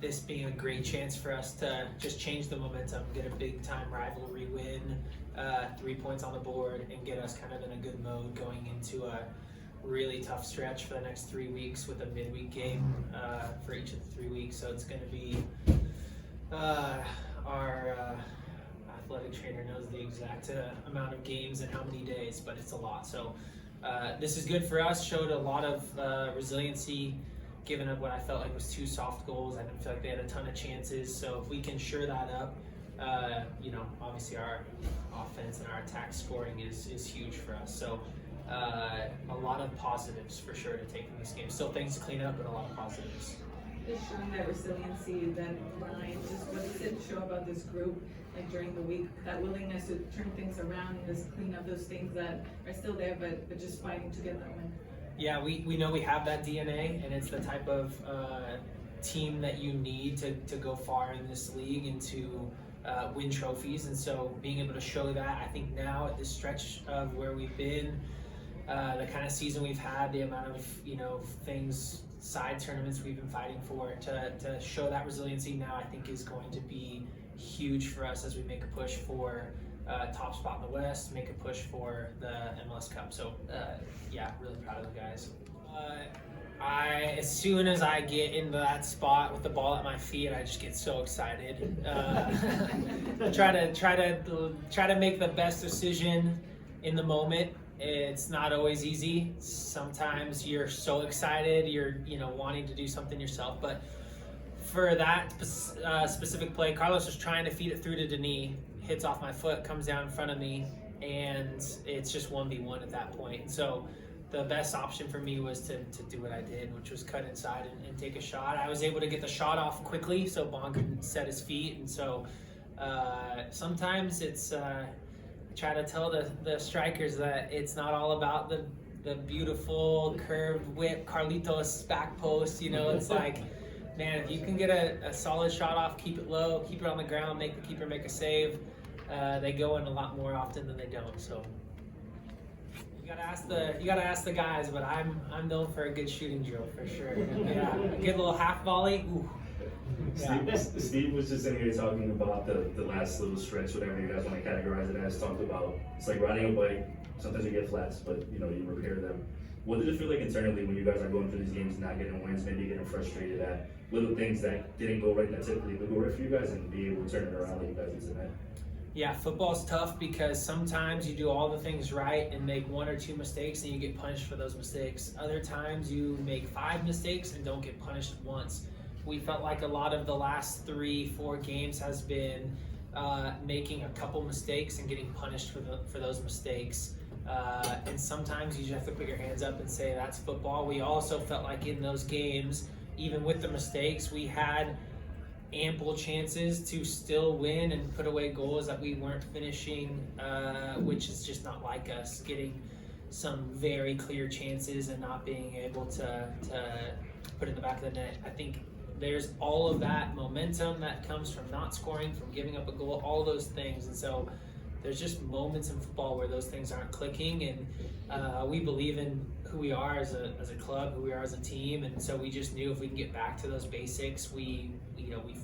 this being a great chance for us to just change the momentum, get a big-time rivalry win, 3 points on the board, and get us kind of in a good mode going into a really tough stretch for the next 3 weeks with a midweek game for each of the 3 weeks. So it's going to be our athletic trainer knows the exact amount of games and how many days, but it's a lot. So this is good for us. Showed a lot of resiliency, given up what I felt like was 2 soft goals. I didn't feel like they had a ton of chances. So if we can shore that up, obviously our offense and our attack scoring is huge for us. So a lot of positives for sure to take from this game. Still things to clean up, but a lot of positives. Just showing that resiliency, that grind, just what does it show about this group, like during the week, that willingness to turn things around and just clean up those things that are still there, but just fighting to get that win? Yeah, we know we have that DNA, and it's the type of team that you need to go far in this league and to win trophies. And so being able to show that, I think now at this stretch of where we've been, the kind of season we've had, the amount of things, side tournaments we've been fighting for, to show that resiliency now, I think is going to be huge for us as we make a push for top spot in the West, make a push for the MLS Cup. So yeah, really proud of the guys. As soon as I get into that spot with the ball at my feet, I just get so excited. Try to make the best decision in the moment. It's not always easy. Sometimes you're so excited, you're wanting to do something yourself. But for that specific play, Carlos was trying to feed it through to Denis, hits off my foot, comes down in front of me, and it's just 1v1 at that point. And so the best option for me was to do what I did, which was cut inside and take a shot. I was able to get the shot off quickly so Bond could set his feet. And so sometimes it's try to tell the strikers that it's not all about the beautiful curved whip, Carlitos back post. It's like, man, if you can get a solid shot off, keep it low, keep it on the ground, make the keeper make a save, they go in a lot more often than they don't. So you gotta ask the guys, but I'm known for a good shooting drill for sure. Yeah, a good little half volley. Ooh. Yeah. Steve was just in here talking about the last little stretch, whatever you guys want to categorize it as. Talked about it's like riding a bike. Sometimes you get flats, but you repair them. What did it feel like internally when you guys are going through these games, not getting wins, maybe getting frustrated at little things that didn't go right, that typically would go right for you guys, and be able to turn it around like you guys did tonight? Yeah, football's tough because sometimes you do all the things right and make 1 or 2 mistakes and you get punished for those mistakes. Other times you make 5 mistakes and don't get punished once. We felt like a lot of the last 3-4 games has been making a couple mistakes and getting punished for those mistakes. And sometimes you just have to put your hands up and say that's football. We also felt like in those games, even with the mistakes, we had ample chances to still win and put away goals that we weren't finishing, which is just not like us, getting some very clear chances and not being able to put it in the back of the net. I think there's all of that momentum that comes from not scoring, from giving up a goal, all those things. And so there's just moments in football where those things aren't clicking, and we believe in who we are as a club, who we are as a team, and so we just knew if we can get back to those basics, we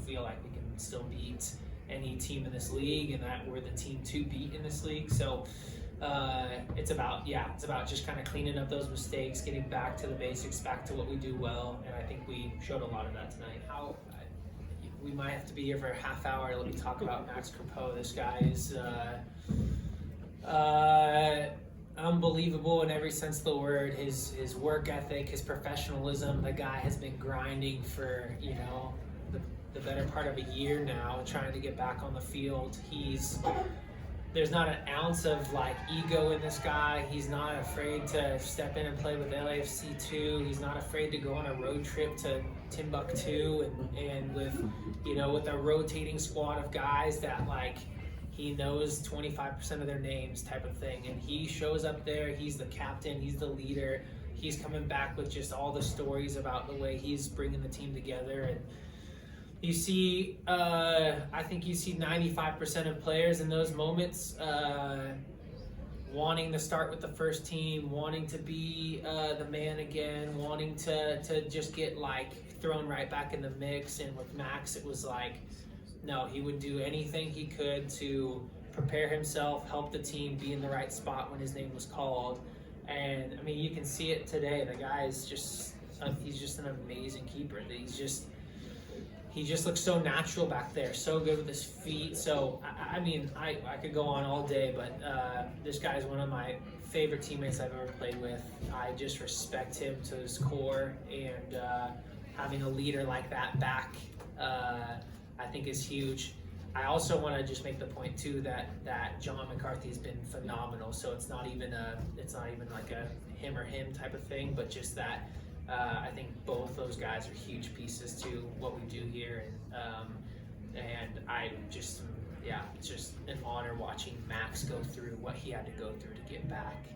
feel like we can still beat any team in this league, and that we're the team to beat in this league. So it's about just kind of cleaning up those mistakes, getting back to the basics, back to what we do well, and I think we showed a lot of that tonight. We might have to be here for a half hour. Let me talk about Max Crepeau. This guy is unbelievable in every sense of the word. His work ethic, his professionalism. The guy has been grinding for the better part of a year now, trying to get back on the field. There's not an ounce of ego in this guy. He's not afraid to step in and play with LAFC 2. He's not afraid to go on a road trip to Timbuktu and with a rotating squad of guys that he knows 25% of their names type of thing. And he shows up there, he's the captain, he's the leader. He's coming back with just all the stories about the way he's bringing the team together. And you see, I think you see 95% of players in those moments wanting to start with the first team, wanting to be the man again, wanting to just get like thrown right back in the mix. And with Max, it was like, no, he would do anything he could to prepare himself, help the team be in the right spot when his name was called. And I mean, you can see it today. The guy is just, he's just an amazing keeper. He just looks so natural back there, so good with his feet. So, I mean, I could go on all day, but this guy is one of my favorite teammates I've ever played with. I just respect him to his core, and having a leader like that back, I think is huge. I also want to just make the point too that John McCarthy's been phenomenal. So it's not even like a him or him type of thing, but just that. I think both those guys are huge pieces to what we do here, and I just, it's just an honor watching Max go through what he had to go through to get back.